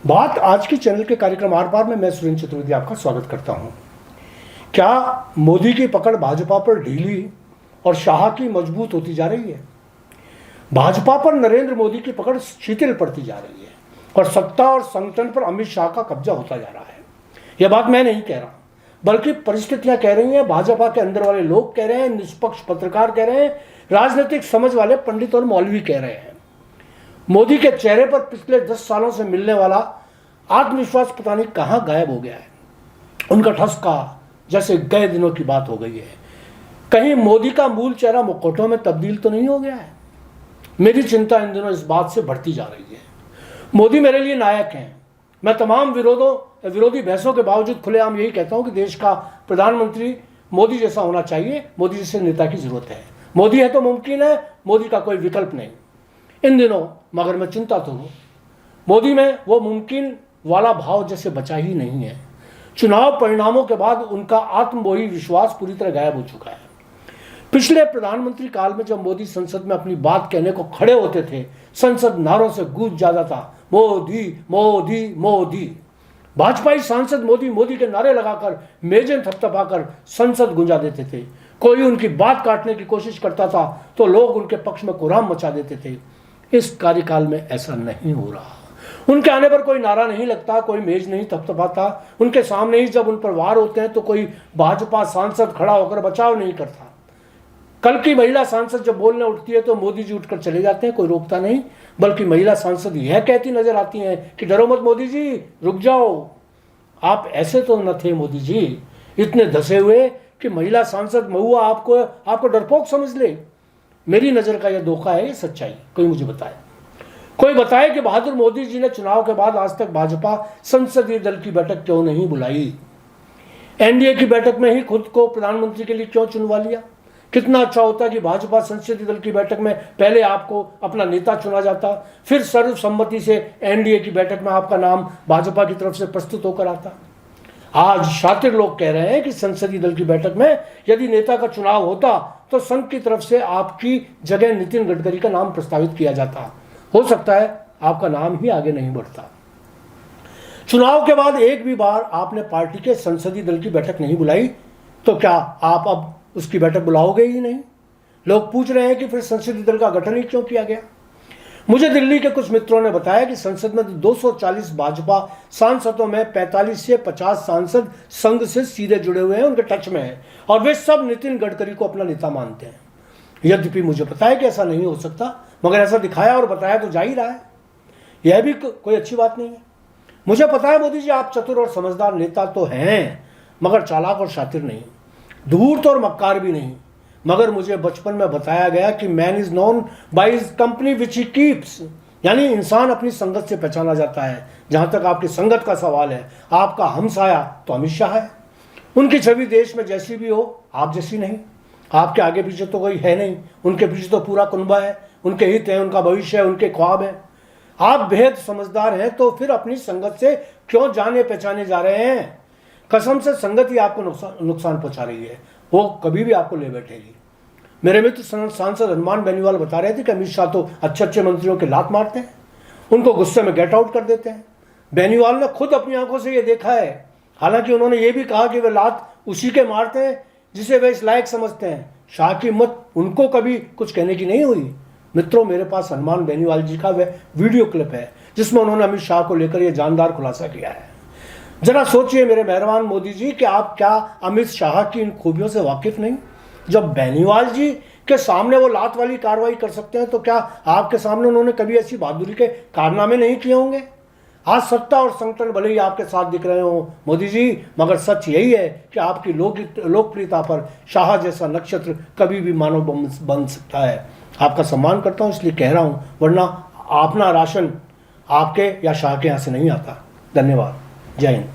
बात आज की चैनल के कार्यक्रम आर पार में मैं सुरेंद्र चतुर्वेदी आपका स्वागत करता हूं। क्या मोदी की पकड़ भाजपा पर ढीली और शाह की मजबूत होती जा रही है? भाजपा पर नरेंद्र मोदी की पकड़ शिथिल पड़ती जा रही है और सत्ता और संगठन पर अमित शाह का कब्जा होता जा रहा है। यह बात मैं नहीं कह रहा, बल्कि परिस्थितियां कह रही हैं, भाजपा के अंदर वाले लोग कह रहे हैं, निष्पक्ष पत्रकार कह रहे हैं, राजनीतिक समझ वाले पंडित और मौलवी कह रहे हैं। मोदी के चेहरे पर पिछले 10 सालों से मिलने वाला आत्मविश्वास पता नहीं कहां गायब हो गया है। उनका ठसका जैसे गए दिनों की बात हो गई है। कहीं मोदी का मूल चेहरा मुखौटों में तब्दील तो नहीं हो गया है? मेरी चिंता इन दिनों इस बात से बढ़ती जा रही है। मोदी मेरे लिए नायक हैं। मैं तमाम विरोधी बहसों के बावजूद खुलेआम यही कहता हूं कि देश का प्रधानमंत्री मोदी जैसा होना चाहिए। मोदी जैसे नेता की जरूरत है। मोदी है तो मुमकिन है, मोदी का कोई विकल्प नहीं। इन दिनों मगर मैं चिंता तो हूँ, मोदी में वो मुमकिन वाला भाव जैसे बचा ही नहीं है। चुनाव परिणामों के बाद उनका आत्ममोही विश्वास पूरी तरह गायब हो चुका है। पिछले प्रधानमंत्री काल में जब मोदी संसद में अपनी बात कहने को खड़े होते थे, संसद नारों से गूंज जाता था, मोदी मोदी मोदी। भाजपाई सांसद मोदी मोदी के नारे लगाकर मेजें थपथपाकर संसद गुंजा देते थे। कोई उनकी बात काटने की कोशिश करता था तो लोग उनके पक्ष में कोहराम मचा देते थे। इस कार्यकाल में ऐसा नहीं हो रहा। उनके आने पर कोई नारा नहीं लगता, कोई मेज नहीं थपथपाता। उनके सामने ही जब उन पर वार होते हैं तो कोई भाजपा सांसद खड़ा होकर बचाव नहीं करता। कल की महिला सांसद जब बोलने उठती है तो मोदी जी उठकर चले जाते हैं, कोई रोकता नहीं, बल्कि महिला सांसद यह कहती नजर आती हैं कि डरो मत मोदी जी, रुक जाओ। आप ऐसे तो न थे मोदी जी, इतने धसे हुए कि महिला सांसद महुआ आपको डरपोक समझ ले। मेरी नजर का यह धोखा है, यह सच्चाई? कोई मुझे बताए, कोई बताए कि बहादुर मोदी जी ने चुनाव के बाद आज तक भाजपा संसदीय दल की बैठक क्यों नहीं बुलाई? एनडीए की बैठक में ही खुद को प्रधानमंत्री के लिए क्यों चुनवा लिया? कितना अच्छा होता कि भाजपा संसदीय दल की बैठक में पहले आपको अपना नेता चुना जाता, फिर सर्वसम्मति से एनडीए की बैठक में आपका नाम भाजपा की तरफ से प्रस्तुत होकर आता। आज शातिर लोग कह रहे हैं कि संसदीय दल की बैठक में यदि नेता का चुनाव होता तो संघ की तरफ से आपकी जगह नितिन गडकरी का नाम प्रस्तावित किया जाता। हो सकता है आपका नाम ही आगे नहीं बढ़ता। चुनाव के बाद एक भी बार आपने पार्टी के संसदीय दल की बैठक नहीं बुलाई, तो क्या आप अब उसकी बैठक बुलाओगे ही नहीं? लोग पूछ रहे हैं कि फिर संसदीय दल का गठन ही क्यों किया गया? मुझे दिल्ली के कुछ मित्रों ने बताया कि संसद में 240 भाजपा सांसदों में 45 से 50 सांसद संघ से सीधे जुड़े हुए हैं, उनके टच में हैं, और वे सब नितिन गडकरी को अपना नेता मानते हैं। यद्यपि मुझे पता है कि ऐसा नहीं हो सकता, मगर ऐसा दिखाया और बताया तो जा ही रहा है। यह भी कोई अच्छी बात नहीं है। मुझे पता है मोदी जी, आप चतुर और समझदार नेता तो हैं, मगर चालाक और शातिर नहीं, धूर्त और मक्कार भी नहीं। मगर मुझे बचपन में बताया गया कि man is known by his company which he keeps, यानी इंसान अपनी संगत से पहचाना जाता है। जहां तक आपकी संगत का सवाल है, आपका हमसाया तो अमित शाह है। उनकी छवि देश में जैसी भी हो, आप जैसी नहीं। आपके आगे पीछे तो कोई है नहीं, उनके पीछे तो पूरा कुनबा है, उनके हित है, उनका भविष्य है, उनके ख्वाब है। आप बेहद समझदार हैं तो फिर अपनी संगत से क्यों जाने पहचाने जा रहे हैं? कसम से संगत ही आपको नुकसान पहुंचा रही है, वो कभी भी आपको ले बैठेगी। मेरे मित्र सांसद हनुमान बेनीवाल बता रहे थे कि अमित शाह तो अच्छे मंत्रियों के लात मारते हैं, उनको गुस्से में गेट आउट कर देते हैं। बेनीवाल ने खुद अपनी आंखों से ये देखा है। हालांकि उन्होंने ये भी कहा कि वे लात उसी के मारते हैं जिसे वे इस लायक समझते हैं। शाह की मत उनको कभी कुछ कहने की नहीं हुई। मित्रों, मेरे पास हनुमान बेनीवाल जी का वह वीडियो क्लिप है जिसमें उन्होंने अमित शाह को लेकर यह जानदार खुलासा किया है। जरा सोचिए मेरे मेहरबान मोदी जी कि आप क्या अमित शाह की इन खूबियों से वाकिफ नहीं? जब बेनीवाल जी के सामने वो लात वाली कार्रवाई कर सकते हैं तो क्या आपके सामने उन्होंने कभी ऐसी बहादुरी के कारनामे नहीं किए होंगे? आज सत्ता और संगठन भले ही आपके साथ दिख रहे हो मोदी जी, मगर सच यही है कि आपकी लोकप्रियता पर शाह जैसा नक्षत्र कभी भी मानव बन सकता है। आपका सम्मान करता हूं इसलिए कह रहा हूं, वरना अपना राशन आपके या शाह के यहाँ से नहीं आता। धन्यवाद। जय हिंद।